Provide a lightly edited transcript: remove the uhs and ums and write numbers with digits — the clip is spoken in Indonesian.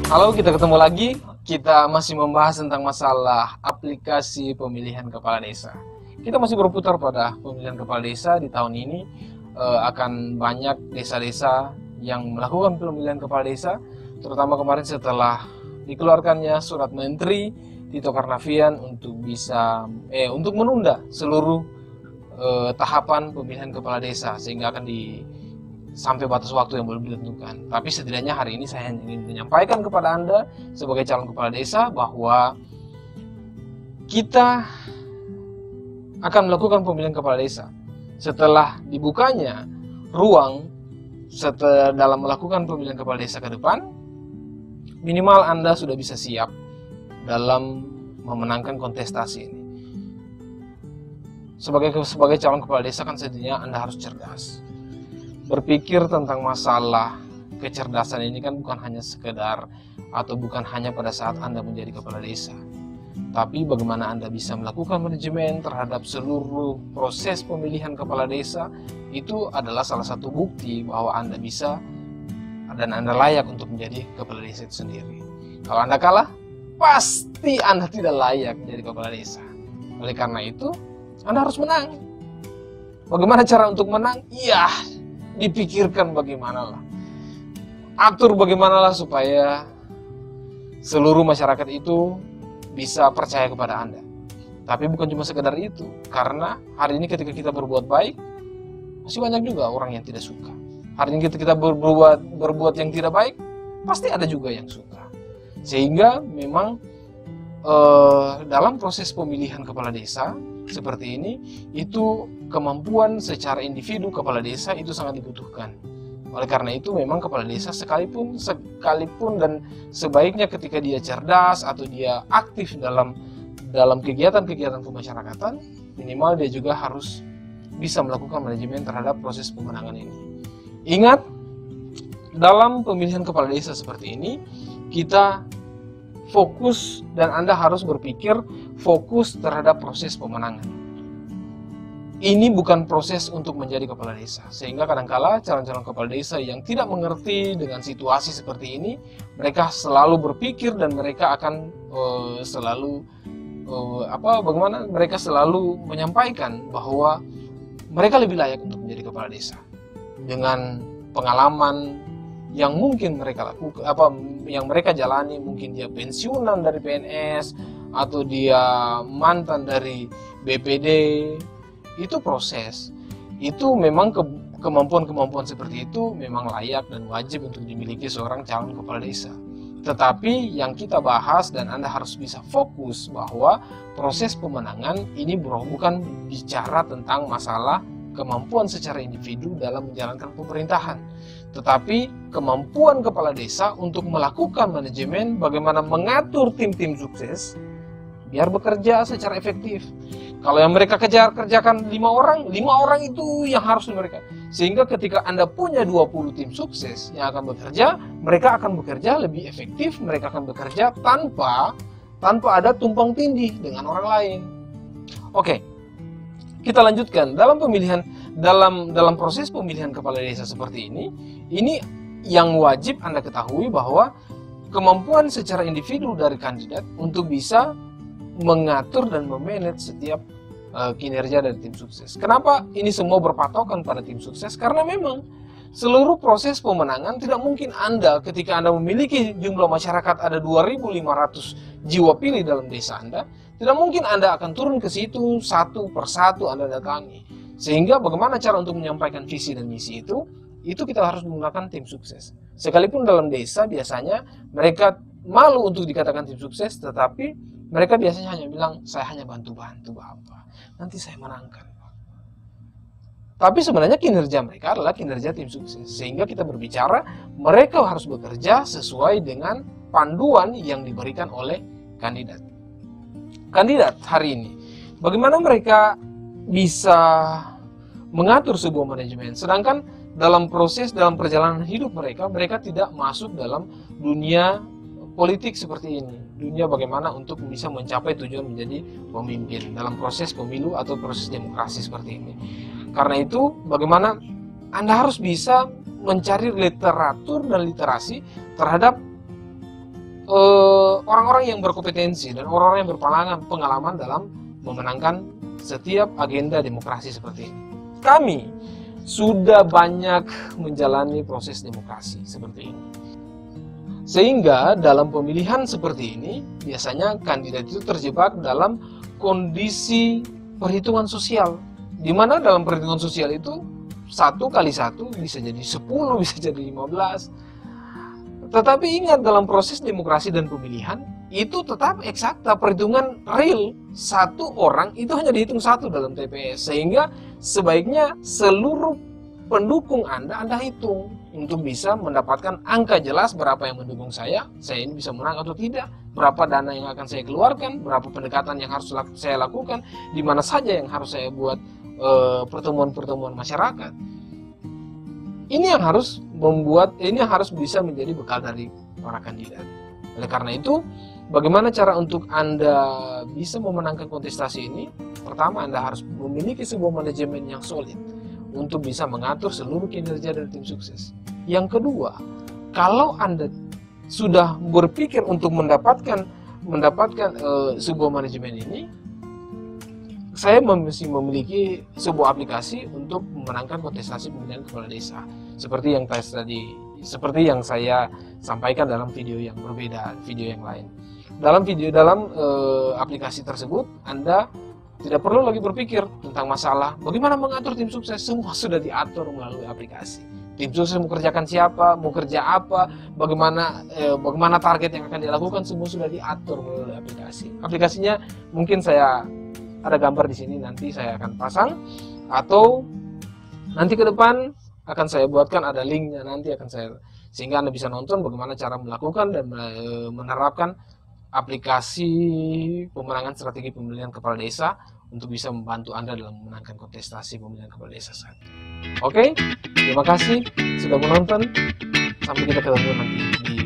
Halo, kita ketemu lagi. Kita masih membahas tentang masalah aplikasi pemilihan kepala desa. Kita masih berputar pada pemilihan kepala desa di tahun ini. Akan banyak desa-desa yang melakukan pemilihan kepala desa, terutama kemarin setelah dikeluarkannya surat Menteri Tito Karnavian untuk untuk menunda seluruh tahapan pemilihan kepala desa sehingga akan sampai batas waktu yang belum ditentukan. Tapi setidaknya hari ini saya ingin menyampaikan kepada Anda sebagai calon kepala desa bahwa kita akan melakukan pemilihan kepala desa. Setelah dibukanya ruang dalam melakukan pemilihan kepala desa ke depan, minimal Anda sudah bisa siap dalam memenangkan kontestasi ini. Sebagai calon kepala desa kan setidaknya Anda harus cerdas. Berpikir tentang masalah kecerdasan ini kan bukan hanya sekedar atau bukan hanya pada saat Anda menjadi kepala desa, tapi bagaimana Anda bisa melakukan manajemen terhadap seluruh proses pemilihan kepala desa. Itu adalah salah satu bukti bahwa Anda bisa dan Anda layak untuk menjadi kepala desa itu sendiri. Kalau Anda kalah, pasti Anda tidak layak menjadi kepala desa. Oleh karena itu, Anda harus menang. Bagaimana cara untuk menang? Ya, dipikirkan bagaimanalah, atur bagaimanalah supaya seluruh masyarakat itu bisa percaya kepada Anda. Tapi bukan cuma sekedar itu, karena hari ini ketika kita berbuat baik, masih banyak juga orang yang tidak suka. Hari ini kita berbuat yang tidak baik, pasti ada juga yang suka. Sehingga memang dalam proses pemilihan kepala desa seperti ini, itu kemampuan secara individu kepala desa itu sangat dibutuhkan. Oleh karena itu memang kepala desa sekalipun dan sebaiknya ketika dia cerdas atau dia aktif dalam kegiatan-kegiatan kemasyarakatan, minimal dia juga harus bisa melakukan manajemen terhadap proses pemenangan ini. Ingat, dalam pemilihan kepala desa seperti ini, kita fokus dan Anda harus berpikir fokus terhadap proses pemenangan. Ini bukan proses untuk menjadi kepala desa. Sehingga kadangkala calon-calon kepala desa yang tidak mengerti dengan situasi seperti ini, mereka selalu berpikir dan mereka akan mereka selalu menyampaikan bahwa mereka lebih layak untuk menjadi kepala desa dengan pengalaman yang mungkin mereka lakukan, yang mereka jalani. Mungkin dia pensiunan dari PNS atau dia mantan dari BPD. Itu proses. Itu memang kemampuan-kemampuan seperti itu memang layak dan wajib untuk dimiliki seorang calon kepala desa. Tetapi yang kita bahas dan Anda harus bisa fokus bahwa proses pemenangan ini bukan bicara tentang masalah kemampuan secara individu dalam menjalankan pemerintahan, tetapi kemampuan kepala desa untuk melakukan manajemen, bagaimana mengatur tim-tim sukses biar bekerja secara efektif. Kalau yang mereka kerjakan 5 orang itu yang harus mereka. Sehingga ketika Anda punya 20 tim sukses yang akan bekerja, mereka akan bekerja lebih efektif, mereka akan bekerja tanpa ada tumpang tindih dengan orang lain. Oke. Kita lanjutkan dalam proses pemilihan kepala desa seperti ini yang wajib Anda ketahui bahwa kemampuan secara individu dari kandidat untuk bisa mengatur dan memanage setiap kinerja dari tim sukses. Kenapa ini semua berpatokan pada tim sukses? Karena memang seluruh proses pemenangan tidak mungkin Anda ketika Anda memiliki jumlah masyarakat ada 2.500 jiwa pilih dalam desa Anda, tidak mungkin Anda akan turun ke situ satu persatu Anda datangi. Sehingga bagaimana cara untuk menyampaikan visi dan misi itu kita harus menggunakan tim sukses. Sekalipun dalam desa biasanya mereka malu untuk dikatakan tim sukses, tetapi mereka biasanya hanya bilang, saya hanya bantu-bantu Bapak, nanti saya menangkan. Tapi sebenarnya kinerja mereka adalah kinerja tim sukses. Sehingga kita berbicara, mereka harus bekerja sesuai dengan panduan yang diberikan oleh kandidat. Kandidat hari ini, bagaimana mereka bisa mengatur sebuah manajemen, sedangkan dalam perjalanan hidup mereka tidak masuk dalam dunia politik seperti ini, dunia bagaimana untuk bisa mencapai tujuan menjadi pemimpin dalam proses pemilu atau proses demokrasi seperti ini. Karena itu, bagaimana Anda harus bisa mencari literatur dan literasi terhadap orang-orang yang berkompetensi dan orang-orang yang berpengalaman dalam memenangkan setiap agenda demokrasi seperti ini. Kami sudah banyak menjalani proses demokrasi seperti ini. Sehingga dalam pemilihan seperti ini, biasanya kandidat itu terjebak dalam kondisi perhitungan sosial. Di mana dalam perhitungan sosial itu 1 kali 1 bisa jadi 10, bisa jadi 15. Tetapi ingat, dalam proses demokrasi dan pemilihan itu tetap eksakta, perhitungan real. 1 orang itu hanya dihitung 1 dalam TPS. Sehingga sebaiknya seluruh pendukung Anda hitung untuk bisa mendapatkan angka jelas berapa yang mendukung saya ini bisa menang atau tidak, berapa dana yang akan saya keluarkan, berapa pendekatan yang harus saya lakukan, di mana saja yang harus saya buat pertemuan-pertemuan masyarakat. Ini yang harus bisa menjadi bekal dari para kandidat. Oleh karena itu, bagaimana cara untuk Anda bisa memenangkan kontestasi ini? Pertama, Anda harus memiliki sebuah manajemen yang solid untuk bisa mengatur seluruh kinerja dari tim sukses. Yang kedua, kalau Anda sudah berpikir untuk mendapatkan sebuah manajemen ini, saya mesti memiliki sebuah aplikasi untuk memenangkan kontestasi pemilihan kepala desa. Seperti yang saya sampaikan dalam video yang berbeda, video yang lain. Dalam aplikasi tersebut, Anda tidak perlu lagi berpikir tentang masalah bagaimana mengatur tim sukses. Semua sudah diatur melalui aplikasi. Tim sukses mau kerjakan siapa, mau kerja apa, bagaimana target yang akan dilakukan, semua sudah diatur melalui aplikasi. Aplikasinya mungkin saya ada gambar di sini, nanti saya akan pasang, atau nanti ke depan akan saya buatkan, ada linknya nanti sehingga Anda bisa nonton bagaimana cara melakukan dan menerapkan aplikasi pemenangan strategi pemilihan kepala desa untuk bisa membantu Anda dalam memenangkan kontestasi pemilihan kepala desa saat ini. Oke, terima kasih sudah menonton. Sampai kita ketemu nanti di